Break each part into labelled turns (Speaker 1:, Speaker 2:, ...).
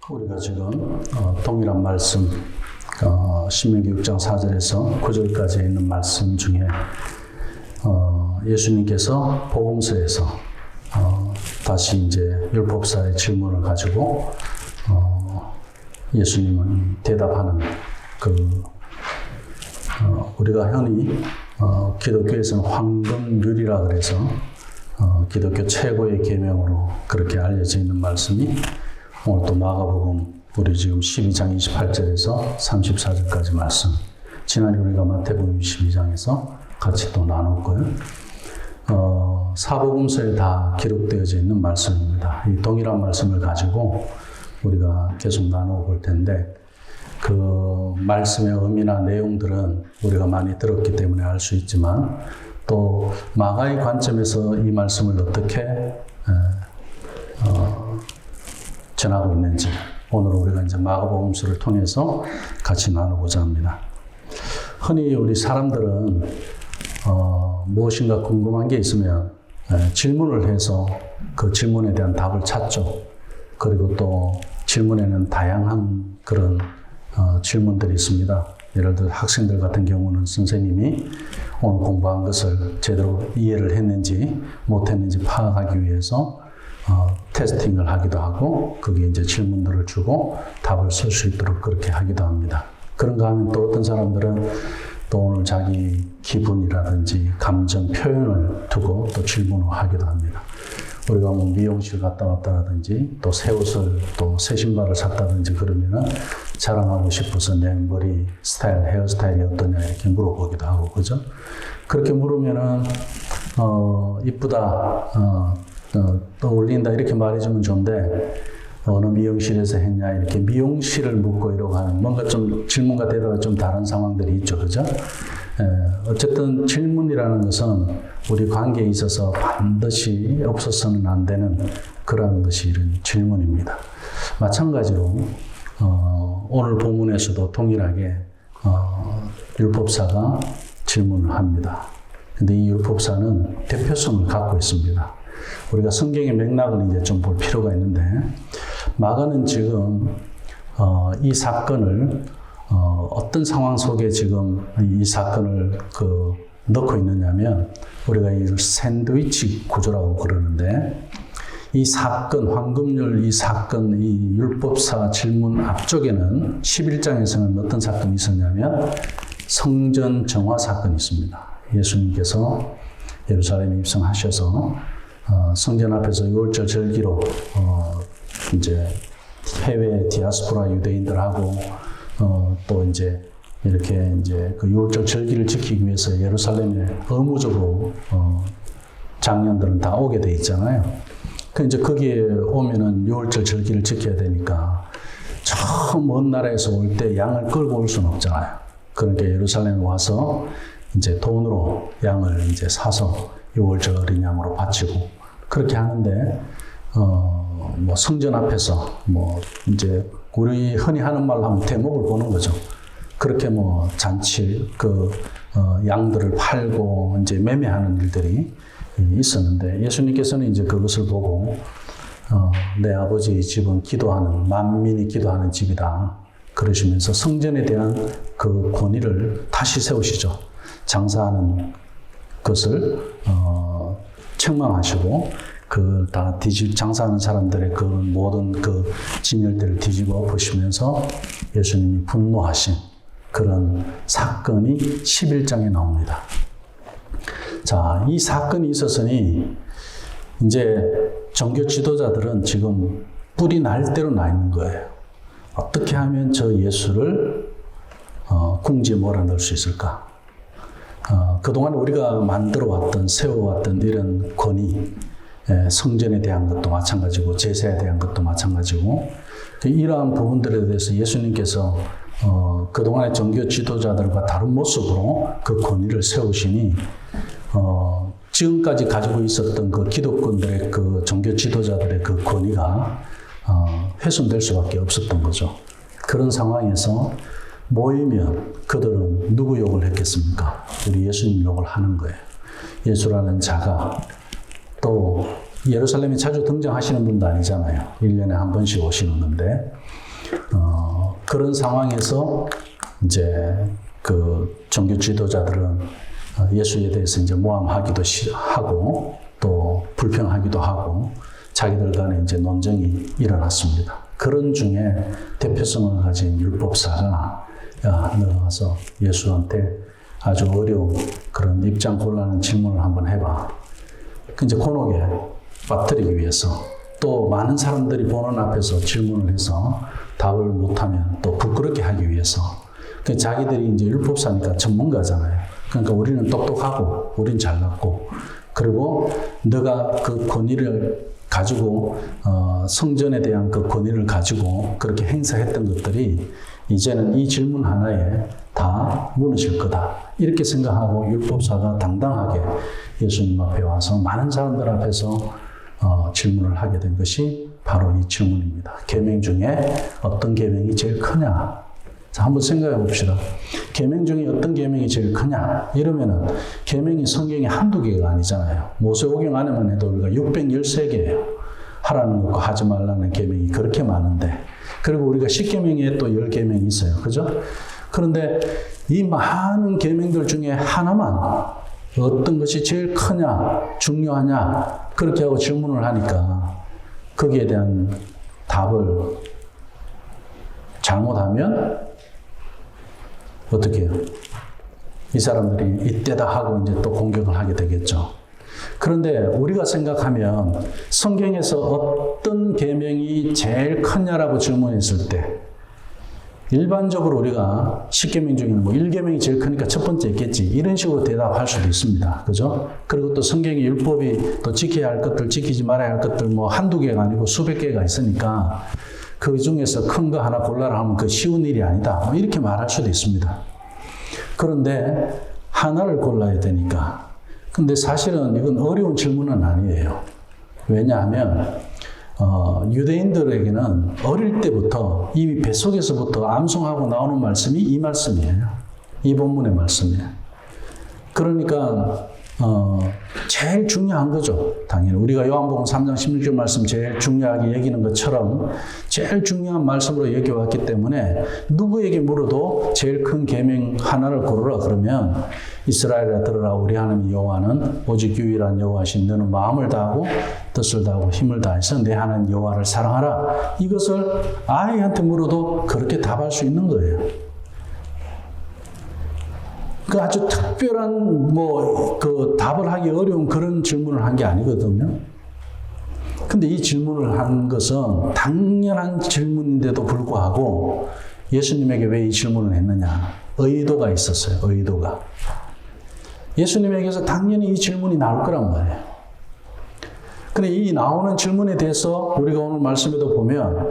Speaker 1: 우리가 지금 동일한 말씀, 신명기 6장 4절에서 9절까지 있는 말씀 중에 예수님께서 복음서에서 다시 이제 율법사의 질문을 가지고 예수님은 대답하는 우리가 흔히 기독교에서는 황금률이라 그래서 기독교 최고의 계명으로 그렇게 알려져 있는 말씀이 오늘 또 마가복음 우리 지금 12장 28절에서 34절까지 말씀, 지난해 우리가 마태복음 22장에서 같이 또 나눴고요. 사복음서에 다 기록되어져 있는 말씀입니다. 이 동일한 말씀을 가지고 우리가 계속 나누어 볼 텐데, 그 말씀의 의미나 내용들은 우리가 많이 들었기 때문에 알 수 있지만, 또 마가의 관점에서 이 말씀을 어떻게 전하고 있는지 오늘 우리가 이제 마가복음서를 통해서 같이 나누고자 합니다. 흔히 우리 사람들은 무엇인가 궁금한 게 있으면 질문을 해서 그 질문에 대한 답을 찾죠. 그리고 또 질문에는 다양한 그런 질문들이 있습니다. 예를 들어 학생들 같은 경우는 선생님이 오늘 공부한 것을 제대로 이해를 했는지 못했는지 파악하기 위해서 테스팅을 하기도 하고, 거기에 이제 질문들을 주고 답을 쓸 수 있도록 그렇게 하기도 합니다. 그런가 하면 또 어떤 사람들은 또 오늘 자기 기분이라든지 감정 표현을 두고 또 질문을 하기도 합니다. 우리가 뭐 미용실 갔다 왔다라든지 또 새 옷을 또 새 신발을 샀다든지 그러면은 자랑하고 싶어서 내 머리 스타일, 헤어스타일이 어떠냐 이렇게 물어보기도 하고, 그죠? 그렇게 물으면은 이쁘다, 또 어울린다 이렇게 말해주면 좋은데, 어느 미용실에서 했냐 이렇게 미용실을 묻고 이러고 하는, 뭔가 좀 질문과 대답이 좀 다른 상황들이 있죠, 그죠? 어쨌든 질문이라는 것은 우리 관계에 있어서 반드시 없어서는 안 되는 그런 것이 이런 질문입니다. 마찬가지로 오늘 본문에서도 동일하게 율법사가 질문을 합니다. 근데 이 율법사는 대표성을 갖고 있습니다. 우리가 성경의 맥락을 이제 좀 볼 필요가 있는데, 마가는 지금 이 사건을 어떤 상황 속에 지금 이 사건을 넣고 있느냐면, 우리가 이걸 샌드위치 구조라고 그러는데, 이 사건, 황금률 이 사건, 이 율법사 질문 앞쪽에는 11장에서는 어떤 사건이 있었냐면 성전 정화 사건이 있습니다. 예수님께서 예루살렘에 입성하셔서 성전 앞에서 유월절 절기로 이제 해외 디아스포라 유대인들하고 또 이제 이렇게 이제 그 유월절 절기를 지키기 위해서 예루살렘에 의무적으로 장년들은 다 오게 돼 있잖아요. 그 이제 거기에 오면은 유월절 절기를 지켜야 되니까 저 먼 나라에서 올 때 양을 끌고 올 수는 없잖아요. 그러니까 예루살렘에 와서 이제 돈으로 양을 이제 사서 유월절 어린 양으로 바치고 그렇게 하는데, 뭐 성전 앞에서 뭐 이제 우리 흔히 하는 말로 하면 대목을 보는 거죠. 그렇게 뭐 잔치 양들을 팔고 이제 매매하는 일들이 있었는데, 예수님께서는 이제 그것을 보고 내 아버지의 집은 기도하는, 만민이 기도하는 집이다 그러시면서 성전에 대한 그 권위를 다시 세우시죠. 장사하는 것을 책망하시고, 장사하는 사람들의 그 모든 그 진열들을 뒤집어 보시면서 예수님이 분노하신 그런 사건이 11장에 나옵니다. 자, 이 사건이 있었으니 이제 종교 지도자들은 지금 뿔이 날 대로 나 있는 거예요. 어떻게 하면 저 예수를 궁지에 몰아넣을 수 있을까? 그동안 우리가 만들어왔던, 세워왔던 이런 권위, 성전에 대한 것도 마찬가지고 제사에 대한 것도 마찬가지고, 이러한 부분들에 대해서 예수님께서 그동안의 종교 지도자들과 다른 모습으로 그 권위를 세우시니 지금까지 가지고 있었던 그 기독권들의 그 종교 지도자들의 그 권위가 훼손될 수밖에 없었던 거죠. 그런 상황에서 모이면 그들은 누구 욕을 했겠습니까? 우리 예수님 욕을 하는 거예요. 예수라는 자가 또 예루살렘에 자주 등장하시는 분도 아니잖아요. 1년에 한 번씩 오시는데, 그런 상황에서 이제 그 종교 지도자들은 예수에 대해서 이제 모함하기도 하고, 또 불평하기도 하고, 자기들 간에 이제 논쟁이 일어났습니다. 그런 중에 대표성을 가진 율법사가, 야, 너가 가서 예수한테 아주 어려운 그런 입장 곤란한 질문을 한번 해봐. 이제 곤혹에 빠뜨리기 위해서, 또 많은 사람들이 보는 앞에서 질문을 해서 답을 못하면 또 부끄럽게 하기 위해서. 자기들이 이제 율법사니까 전문가잖아요. 그러니까 우리는 똑똑하고, 우린 잘났고, 그리고 너가 그 권위를 가지고, 성전에 대한 그 권위를 가지고 그렇게 행사했던 것들이 이제는 이 질문 하나에 다 무너질 거다. 이렇게 생각하고 율법사가 당당하게 예수님 앞에 와서 많은 사람들 앞에서 질문을 하게 된 것이 바로 이 질문입니다. 계명 중에 어떤 계명이 제일 크냐? 자, 한번 생각해 봅시다. 계명 중에 어떤 계명이 제일 크냐? 이러면은 계명이 성경에 한두 개가 아니잖아요. 모세오경 안에만 해도 우리가 613개예요. 하라는 것과 하지 말라는 계명이 그렇게 많은데, 그리고 우리가 10계명에 또 10계명이 있어요. 그죠? 그런데 이 많은 계명들 중에 하나만 어떤 것이 제일 크냐, 중요하냐, 그렇게 하고 질문을 하니까 거기에 대한 답을 잘못하면 어떻게 해요? 이 사람들이 이때다 하고 이제 또 공격을 하게 되겠죠. 그런데 우리가 생각하면 성경에서 어떤 계명이 제일 크냐라고 질문했을 때 일반적으로 우리가 10계명 중에는 뭐 1계명이 제일 크니까 첫 번째 있겠지, 이런 식으로 대답할 수도 있습니다. 그죠? 그리고 또 성경의 율법이 또 지켜야 할 것들, 지키지 말아야 할 것들 뭐 한두 개가 아니고 수백 개가 있으니까 그 중에서 큰 거 하나 골라라 하면 그 쉬운 일이 아니다, 뭐 이렇게 말할 수도 있습니다. 그런데 하나를 골라야 되니까. 근데 사실은 이건 어려운 질문은 아니에요. 왜냐하면 유대인들에게는 어릴 때부터 이미 뱃속에서부터 암송하고 나오는 말씀이 이 말씀이에요. 이 본문의 말씀이에요. 그러니까 제일 중요한 거죠. 당연히 우리가 요한복음 3장 16절 말씀 제일 중요하게 여기는 것처럼 제일 중요한 말씀으로 여겨왔기 때문에 누구에게 물어도 제일 큰 계명 하나를 고르라 그러면, 이스라엘아 들으라, 우리 하나님 여호와는 오직 유일한 여호와신 너는 마음을 다하고 뜻을 다하고 힘을 다해서 내 하나님 여호와를 사랑하라. 이것을 아이한테 물어도 그렇게 답할 수 있는 거예요. 그 아주 특별한 그 답을 하기 어려운 그런 질문을 한 게 아니거든요. 근데 이 질문을 한 것은 당연한 질문인데도 불구하고 예수님에게 왜 이 질문을 했느냐? 의도가 있었어요. 의도가. 예수님에게서 당연히 이 질문이 나올 거란 말이에요. 근데 이 나오는 질문에 대해서 우리가 오늘 말씀에도 보면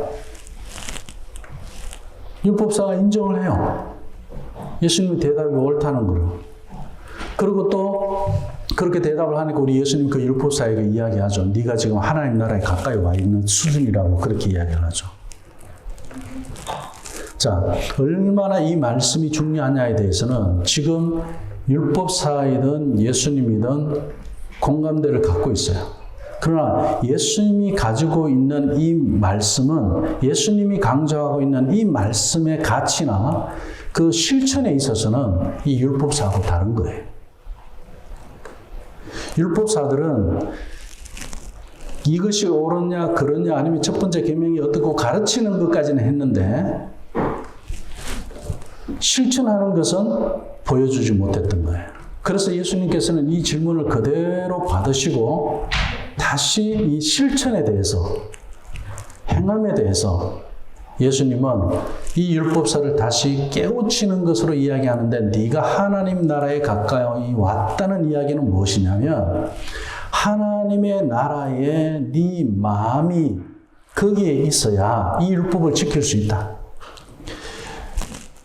Speaker 1: 율법사가 인정을 해요. 예수님의 대답이 옳다는 거를. 그리고 또 그렇게 대답을 하니까 우리 예수님 그 율법사에게 이야기하죠. 네가 지금 하나님 나라에 가까이 와 있는 수준이라고 그렇게 이야기를 하죠. 자, 얼마나 이 말씀이 중요하냐에 대해서는 지금 율법사이든 예수님이든 공감대를 갖고 있어요. 그러나 예수님이 가지고 있는 이 말씀은, 예수님이 강조하고 있는 이 말씀의 가치나 그 실천에 있어서는 이 율법사하고 다른 거예요. 율법사들은 이것이 옳으냐 그러냐 아니면 첫 번째 계명이 어떻고 가르치는 것까지는 했는데 실천하는 것은 보여주지 못했던 거예요. 그래서 예수님께서는 이 질문을 그대로 받으시고 다시 이 실천에 대해서, 행함에 대해서 예수님은 이 율법사를 다시 깨우치는 것으로 이야기하는데, 네가 하나님 나라에 가까이 왔다는 이야기는 무엇이냐면 하나님의 나라에 네 마음이 거기에 있어야 이 율법을 지킬 수 있다.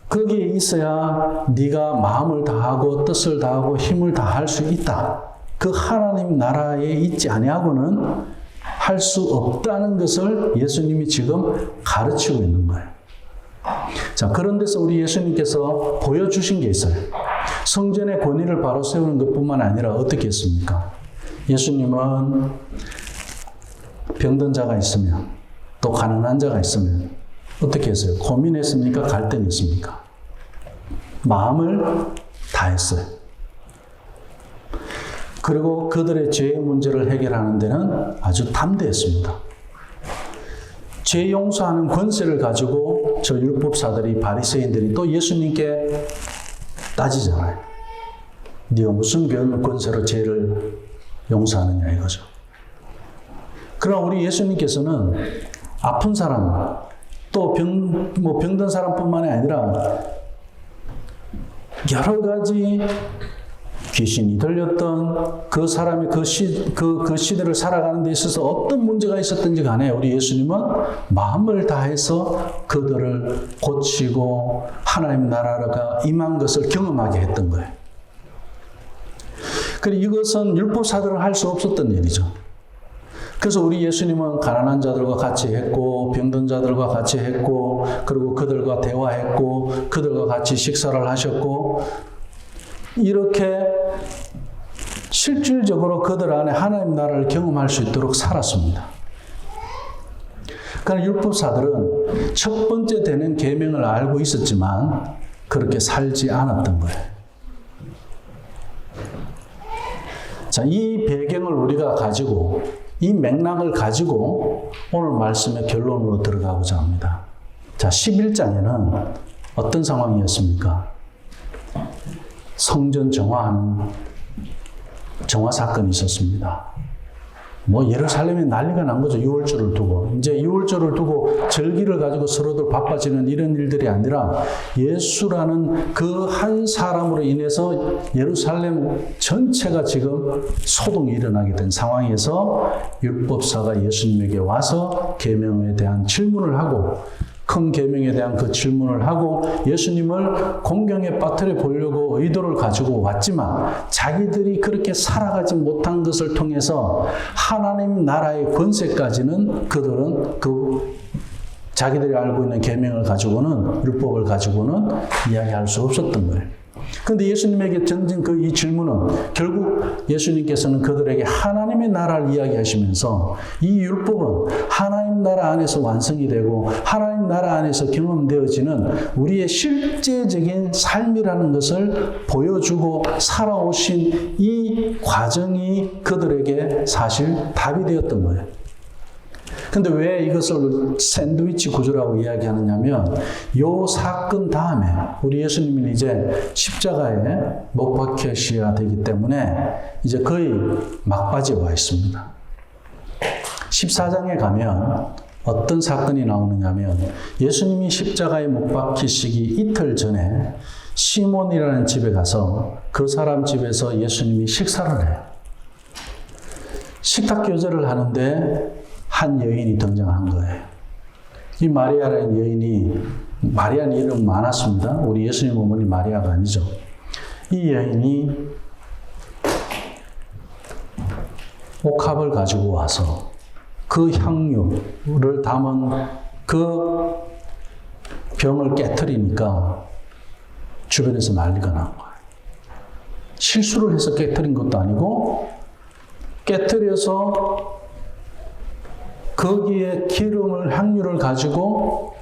Speaker 1: 거기에 있어야 네가 마음을 다하고 뜻을 다하고 힘을 다할 수 있다. 그 하나님 나라에 있지 아니하고는 할 수 없다는 것을 예수님이 지금 가르치고 있는 거예요. 자, 그런 데서 우리 예수님께서 보여주신 게 있어요. 성전의 권위를 바로 세우는 것뿐만 아니라 어떻게 했습니까? 예수님은 병든 자가 있으면, 또 가난한 자가 있으면 어떻게 했어요? 고민했습니까? 갈등했습니까? 마음을 다했어요. 그리고 그들의 죄의 문제를 해결하는 데는 아주 담대했습니다. 죄 용서하는 권세를 가지고 저 율법사들이, 바리새인들이 또 예수님께 따지잖아요. 네가 무슨 권세로 죄를 용서하느냐 이거죠. 그러나 우리 예수님께서는 아픈 사람, 또 병든 사람뿐만이 아니라 여러 가지 귀신이 들렸던 그 사람이 그 시대를 살아가는 데 있어서 어떤 문제가 있었든지 간에 우리 예수님은 마음을 다해서 그들을 고치고 하나님 나라가 임한 것을 경험하게 했던 거예요. 그리고 이것은 율법사들은 할 수 없었던 일이죠. 그래서 우리 예수님은 가난한 자들과 같이 했고, 병든 자들과 같이 했고, 그리고 그들과 대화했고, 그들과 같이 식사를 하셨고, 이렇게 실질적으로 그들 안에 하나님 나라를 경험할 수 있도록 살았습니다. 그러나 율법사들은 첫 번째 되는 계명을 알고 있었지만 그렇게 살지 않았던 거예요. 자, 이 배경을 우리가 가지고, 이 맥락을 가지고 오늘 말씀의 결론으로 들어가고자 합니다. 자, 11장에는 어떤 상황이었습니까? 성전 정화 사건이 있었습니다. 예루살렘에 난리가 난 거죠. 유월절을 두고. 이제 유월절을 두고 절기를 가지고 서로들 바빠지는 이런 일들이 아니라 예수라는 그 한 사람으로 인해서 예루살렘 전체가 지금 소동이 일어나게 된 상황에서 율법사가 예수님에게 와서 계명에 대한 질문을 하고, 큰 계명에 대한 그 질문을 하고 예수님을 공경에 빠뜨려 보려고 의도를 가지고 왔지만 자기들이 그렇게 살아가지 못한 것을 통해서 하나님 나라의 권세까지는 그들은 자기들이 알고 있는 계명을 가지고는, 율법을 가지고는 이야기할 수 없었던 거예요. 그런데 예수님에게 던진 이 질문은 결국 예수님께서는 그들에게 하나님의 나라를 이야기하시면서 이 율법은 하나님 나라 안에서 완성이 되고 하나님 나라 안에서 경험되어지는 우리의 실제적인 삶이라는 것을 보여주고 살아오신 이 과정이 그들에게 사실 답이 되었던 거예요. 근데 왜 이것을 샌드위치 구조라고 이야기하느냐면 이 사건 다음에 우리 예수님은 이제 십자가에 못 박히셔야 되기 때문에 이제 거의 막바지에 와 있습니다. 14장에 가면 어떤 사건이 나오느냐면 예수님이 십자가에 못 박히시기 이틀 전에 시몬이라는 집에 가서 그 사람 집에서 예수님이 식사를 해요. 식탁 교제를 하는데 한 여인이 등장한 거예요. 이 마리아라는 여인이, 마리아는 이름 많았습니다. 우리 예수님 어머니 마리아가 아니죠. 이 여인이 옥합을 가지고 와서 그 향유를 담은 그 병을 깨트리니까 주변에서 난리가 난 거예요. 실수를 해서 깨트린 것도 아니고 깨트려서 거기에 기름을, 향유를 가지고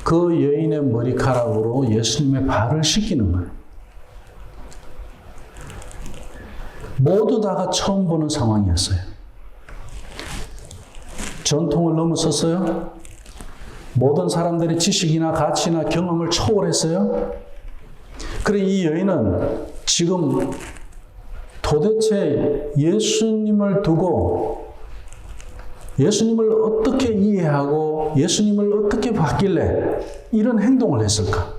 Speaker 1: 그 여인의 머리카락으로 예수님의 발을 씻기는 거예요. 모두 다가 처음 보는 상황이었어요. 전통을 넘어섰어요. 모든 사람들의 지식이나 가치나 경험을 초월했어요. 그래 이 여인은 지금 도대체 예수님을 두고 예수님을 어떻게 이해하고 예수님을 어떻게 봤길래 이런 행동을 했을까?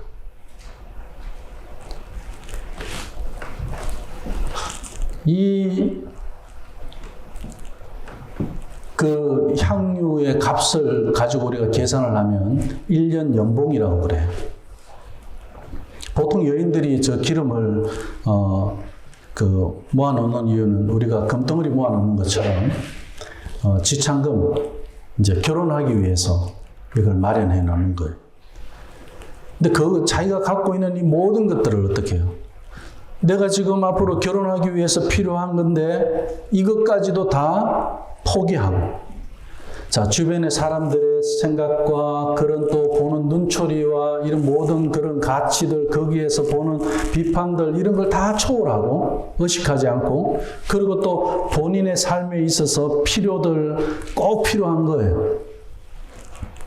Speaker 1: 그 향유의 값을 가지고 우리가 계산을 하면 1년 연봉이라고 그래요. 보통 여인들이 저 기름을 모아놓는 이유는 우리가 금덩어리 모아놓는 것처럼 지참금, 이제 결혼하기 위해서 이걸 마련해 놓는 거예요. 근데 자기가 갖고 있는 이 모든 것들을 어떻게 해요? 내가 지금 앞으로 결혼하기 위해서 필요한 건데 이것까지도 다 포기하고 자, 주변의 사람들의 생각과 그런 또 보는 눈초리와 이런 모든 그런 가치들, 거기에서 보는 비판들, 이런 걸 다 초월하고, 의식하지 않고, 그리고 또 본인의 삶에 있어서 필요들 꼭 필요한 거예요.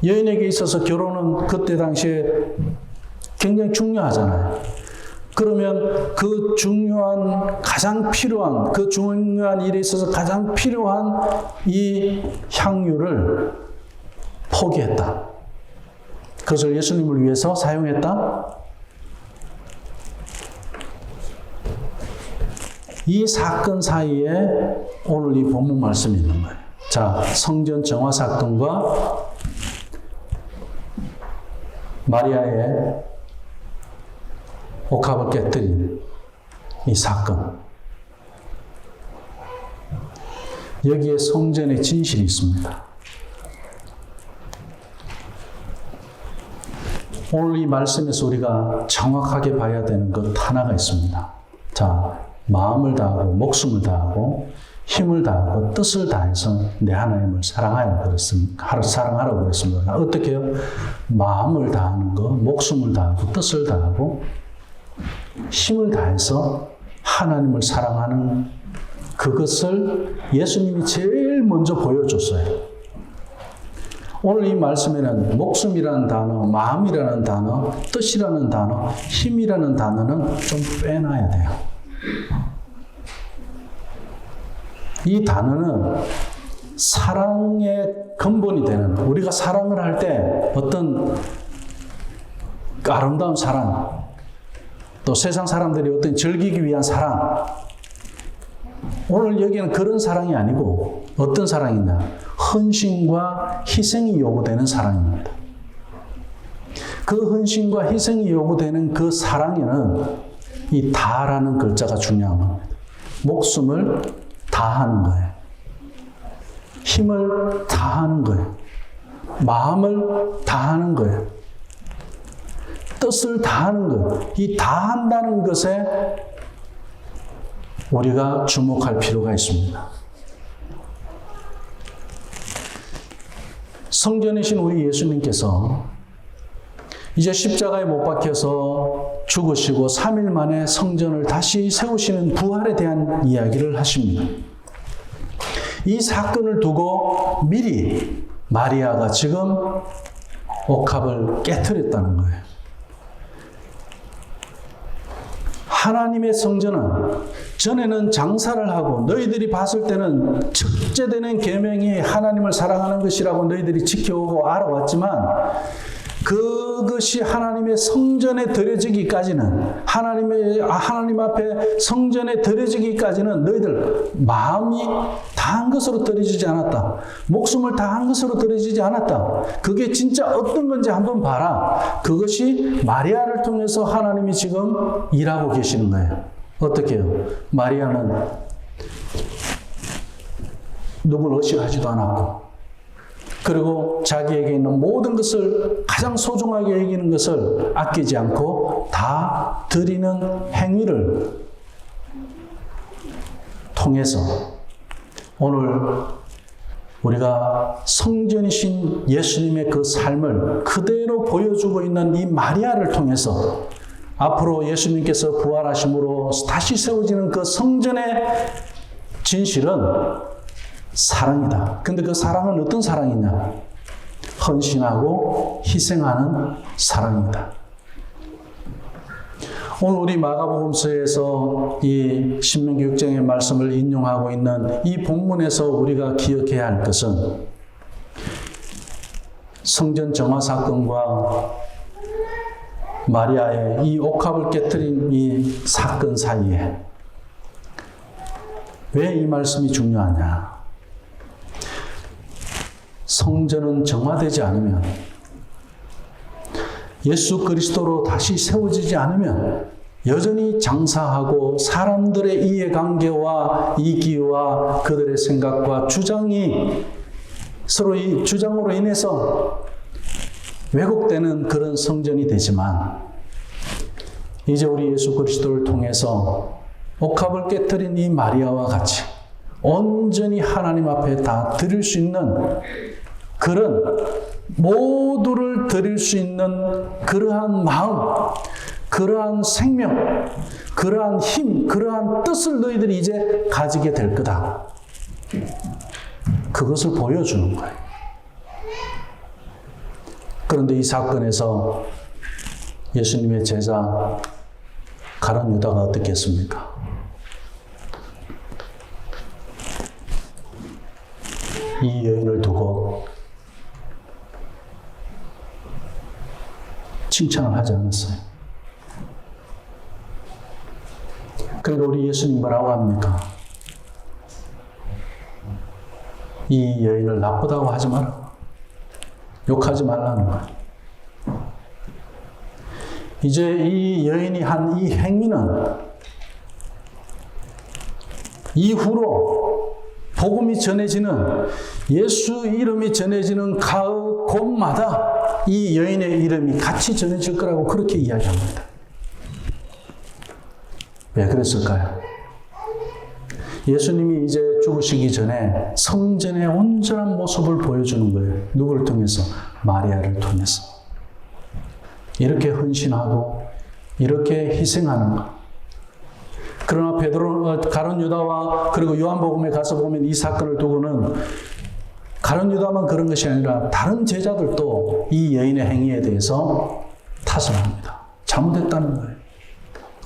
Speaker 1: 여인에게 있어서 결혼은 그때 당시에 굉장히 중요하잖아요. 그러면 그 중요한, 가장 필요한, 그 중요한 일에 있어서 가장 필요한 이 향유를 포기했다. 그것을 예수님을 위해서 사용했다. 이 사건 사이에 오늘 이 본문 말씀이 있는 거예요. 자, 성전 정화 사건과 마리아의 옥합을 깨뜨린 이 사건. 여기에 성전의 진실이 있습니다. 오늘 이 말씀에서 우리가 정확하게 봐야 되는 것 하나가 있습니다. 자, 마음을 다하고 목숨을 다하고 힘을 다하고 뜻을 다해서 내 하나님을 사랑하라고 그랬습니다. 어떻게 해요? 마음을 다하는 거, 목숨을 다하고 뜻을 다하고 힘을 다해서 하나님을 사랑하는 그것을 예수님이 제일 먼저 보여줬어요. 오늘 이 말씀에는 목숨이라는 단어, 마음이라는 단어, 뜻이라는 단어, 힘이라는 단어는 좀 빼놔야 돼요. 이 단어는 사랑의 근본이 되는, 우리가 사랑을 할 때 어떤 아름다운 사랑, 또 세상 사람들이 어떤 즐기기 위한 사랑, 오늘 여기는 그런 사랑이 아니고 어떤 사랑이냐? 헌신과 희생이 요구되는 사랑입니다. 그 헌신과 희생이 요구되는 그 사랑에는 이 다라는 글자가 중요한 겁니다. 목숨을 다하는 거예요. 힘을 다하는 거예요. 마음을 다하는 거예요. 뜻을 다하는 것. 이 다한다는 것에 우리가 주목할 필요가 있습니다. 성전이신 우리 예수님께서 이제 십자가에 못 박혀서 죽으시고 3일 만에 성전을 다시 세우시는 부활에 대한 이야기를 하십니다. 이 사건을 두고 미리 마리아가 지금 옥합을 깨트렸다는 거예요. 하나님의 성전은 전에는 장사를 하고 너희들이 봤을 때는 첫째되는 계명이 하나님을 사랑하는 것이라고 너희들이 지켜오고 알아왔지만 그것이 하나님의 성전에 드려지기까지는 하나님 앞에 성전에 드려지기까지는 너희들 마음이 다한 것으로 드려지지 않았다. 목숨을 다한 것으로 드려지지 않았다. 그게 진짜 어떤 건지 한번 봐라. 그것이 마리아를 통해서 하나님이 지금 일하고 계시는 거예요. 어떻게 해요? 마리아는 누구를 의식하지도 않았고 그리고 자기에게 있는 모든 것을 가장 소중하게 여기는 것을 아끼지 않고 다 드리는 행위를 통해서 오늘 우리가 성전이신 예수님의 그 삶을 그대로 보여주고 있는 이 마리아를 통해서 앞으로 예수님께서 부활하심으로 다시 세워지는 그 성전의 진실은 사랑이다. 근데 그 사랑은 어떤 사랑이냐? 헌신하고 희생하는 사랑입니다. 오늘 우리 마가복음서에서 이 신명기 6장의 말씀을 인용하고 있는 이 본문에서 우리가 기억해야 할 것은 성전 정화 사건과 마리아의 이 옥합을 깨뜨린 이 사건 사이에 왜 이 말씀이 중요하냐? 성전은 정화되지 않으면 예수 그리스도로 다시 세워지지 않으면 여전히 장사하고 사람들의 이해관계와 이기와 그들의 생각과 주장이 서로의 주장으로 인해서 왜곡되는 그런 성전이 되지만 이제 우리 예수 그리스도를 통해서 옥합을 깨뜨린 이 마리아와 같이 온전히 하나님 앞에 다 드릴 수 있는 그런 모두를 드릴 수 있는 그러한 마음, 그러한 생명, 그러한 힘, 그러한 뜻을 너희들이 이제 가지게 될 거다. 그것을 보여주는 거예요. 그런데 이 사건에서 예수님의 제자 가룟 유다가 어떻게 했습니까? 이 여인을 두고 칭찬을 하지 않았어요. 그러니까 우리 예수님 뭐라고 합니까? 이 여인을 나쁘다고 하지 마라. 욕하지 말라는 거예요. 이제 이 여인이 한 이 행위는 이후로 복음이 전해지는, 예수 이름이 전해지는 가을 곳마다 이 여인의 이름이 같이 전해질 거라고 그렇게 이야기합니다. 왜 그랬을까요? 예수님이 이제 죽으시기 전에 성전의 온전한 모습을 보여주는 거예요. 누구를 통해서? 마리아를 통해서. 이렇게 헌신하고 이렇게 희생하는 것. 그러나 베드로, 가룟 유다와 그리고 요한복음에 가서 보면 이 사건을 두고는 가룟 유다만 그런 것이 아니라 다른 제자들도 이 여인의 행위에 대해서 탓을 합니다. 잘못했다는 거예요.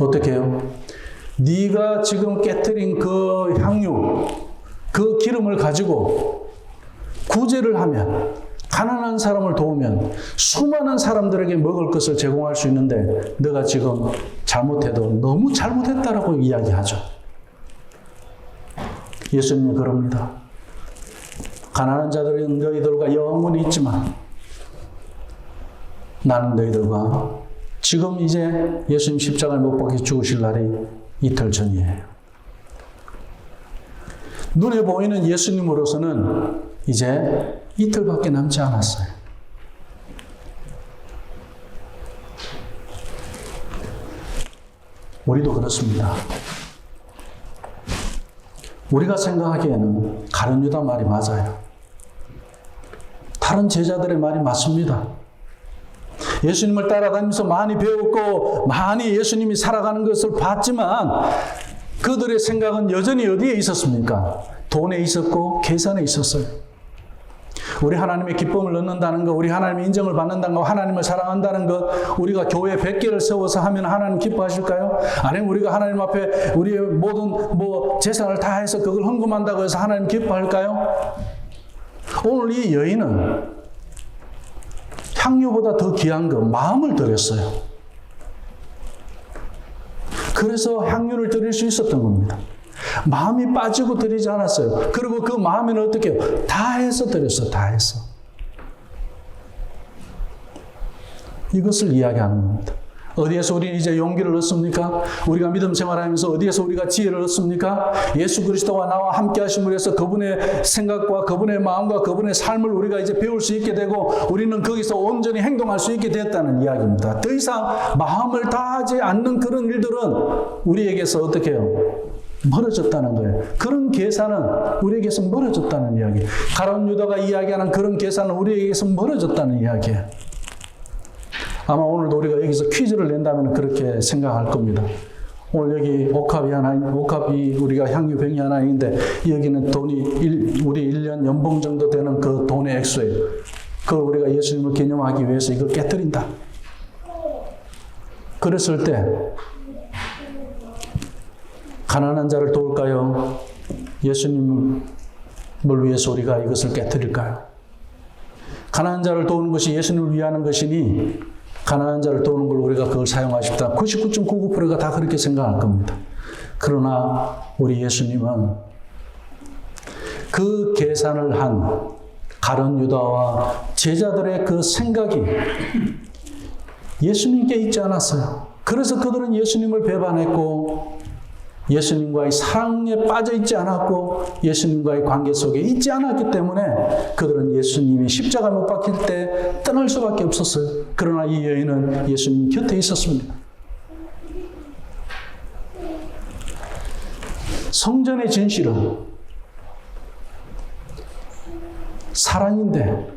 Speaker 1: 어떻게 해요? 네가 지금 깨뜨린 그 향유, 그 기름을 가지고 구제를 하면, 가난한 사람을 도우면 수많은 사람들에게 먹을 것을 제공할 수 있는데 너가 지금 잘못해도 너무 잘못했다라고 이야기하죠. 예수님이 그럽니다. 가난한 자들은 너희들과 영원히 있지만 나는 너희들과 지금 이제 예수님 십자가에 못 박혀 죽으실 날이 이틀 전이에요. 눈에 보이는 예수님으로서는 이제 이틀밖에 남지 않았어요. 우리도 그렇습니다. 우리가 생각하기에는 가룟 유다 말이 맞아요. 다른 제자들의 말이 맞습니다. 예수님을 따라다니면서 많이 배웠고 많이 예수님이 살아가는 것을 봤지만 그들의 생각은 여전히 어디에 있었습니까? 돈에 있었고 계산에 있었어요. 우리 하나님의 기쁨을 얻는다는 것, 우리 하나님의 인정을 받는다는 것, 하나님을 사랑한다는 것, 우리가 교회 100개를 세워서 하면 하나님 기뻐하실까요? 아니면 우리가 하나님 앞에 우리의 모든 재산을 다 해서 그걸 헌금한다고 해서 하나님 기뻐할까요? 오늘 이 여인은 향유보다 더 귀한 것, 마음을 드렸어요. 그래서 향유를 드릴 수 있었던 겁니다. 마음이 빠지고 드리지 않았어요. 그리고 그 마음에는 어떻게 해요? 다 해서 드렸어요. 다 해서. 이것을 이야기하는 겁니다. 어디에서 우리는 이제 용기를 얻습니까? 우리가 믿음 생활하면서 어디에서 우리가 지혜를 얻습니까? 예수 그리스도와 나와 함께 하심으로 해서 그분의 생각과 그분의 마음과 그분의 삶을 우리가 이제 배울 수 있게 되고 우리는 거기서 온전히 행동할 수 있게 됐다는 이야기입니다. 더 이상 마음을 다하지 않는 그런 일들은 우리에게서 어떻게 해요? 멀어졌다는 거예요. 그런 계산은 우리에게서 멀어졌다는 이야기. 가룟 유다가 이야기하는 그런 계산은 우리에게서 멀어졌다는 이야기예요. 아마 오늘도 우리가 여기서 퀴즈를 낸다면 그렇게 생각할 겁니다. 오늘 여기 옥합이 우리가 향유병이 하나 있는데 여기는 돈이 우리 1년 연봉 정도 되는 그 돈의 액수예요. 그걸 우리가 예수님을 기념하기 위해서 이걸 깨뜨린다. 그랬을 때 가난한 자를 도울까요? 예수님을 위해서 우리가 이것을 깨뜨릴까요? 가난한 자를 도우는 것이 예수님을 위하는 것이니 가난한 자를 도우는 걸 우리가 그걸 사용하십다. 99.99%가 다 그렇게 생각할 겁니다. 그러나 우리 예수님은 그 계산을 한 가룟 유다와 제자들의 그 생각이 예수님께 있지 않았어요. 그래서 그들은 예수님을 배반했고 예수님과의 사랑에 빠져 있지 않았고 예수님과의 관계 속에 있지 않았기 때문에 그들은 예수님이 십자가 못 박힐 때 떠날 수밖에 없었어요. 그러나 이 여인은 예수님 곁에 있었습니다. 성전의 진실은 사랑인데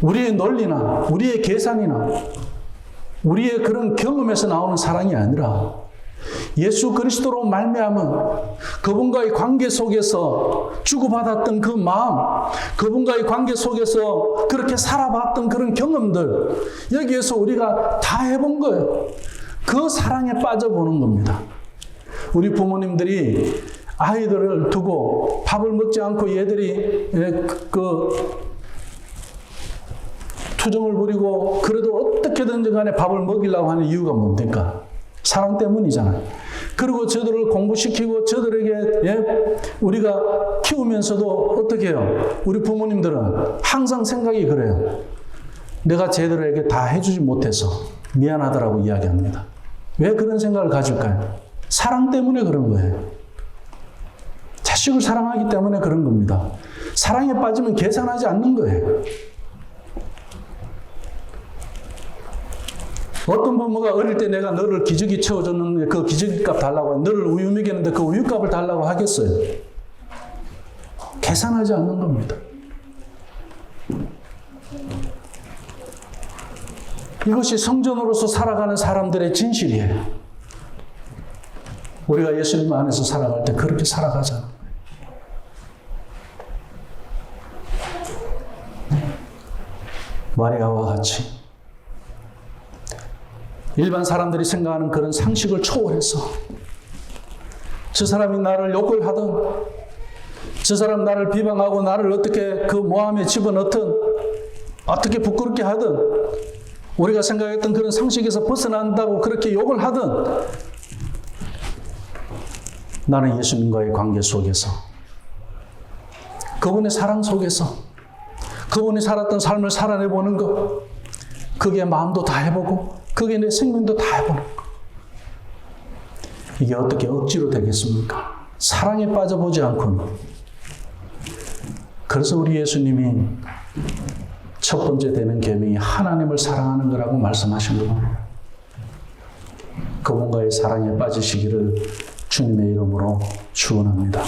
Speaker 1: 우리의 논리나 우리의 계산이나 우리의 그런 경험에서 나오는 사랑이 아니라 예수 그리스도로 말미암은 그분과의 관계 속에서 주고받았던 그 마음, 그분과의 관계 속에서 그렇게 살아봤던 그런 경험들, 여기에서 우리가 다 해본 거예요. 그 사랑에 빠져보는 겁니다. 우리 부모님들이 아이들을 두고 밥을 먹지 않고 얘들이 투정을 부리고 그래도 어떻게든 간에 밥을 먹이려고 하는 이유가 뭡니까? 사랑 때문이잖아요. 그리고 저들을 공부시키고 저들에게 우리가 키우면서도 어떻게 해요? 우리 부모님들은 항상 생각이 그래요. 내가 쟤들에게 다 해주지 못해서 미안하다라고 이야기합니다. 왜 그런 생각을 가질까요? 사랑 때문에 그런 거예요. 자식을 사랑하기 때문에 그런 겁니다. 사랑에 빠지면 계산하지 않는 거예요. 어떤 부모가 어릴 때 내가 너를 기저귀 채워줬는데 그 기저귀값 달라고 너를 우유 먹였는데 그 우유값을 달라고 하겠어요? 계산하지 않는 겁니다. 이것이 성전으로서 살아가는 사람들의 진실이에요. 우리가 예수님 안에서 살아갈 때 그렇게 살아가잖아요. 마리아와 같이 일반 사람들이 생각하는 그런 상식을 초월해서 저 사람이 나를 욕을 하든 저 사람 나를 비방하고 나를 어떻게 그 모함에 집어넣든 어떻게 부끄럽게 하든 우리가 생각했던 그런 상식에서 벗어난다고 그렇게 욕을 하든 나는 예수님과의 관계 속에서 그분의 사랑 속에서 그분이 살았던 삶을 살아내보는 것, 그게 마음도 다 해보고 그게 내 생명도 다 해보는 것. 이게 어떻게 억지로 되겠습니까? 사랑에 빠져보지 않고는. 그래서 우리 예수님이 첫 번째 되는 계명이 하나님을 사랑하는 거라고 말씀하신 겁니다. 그분과의 사랑에 빠지시기를 주님의 이름으로 축원합니다.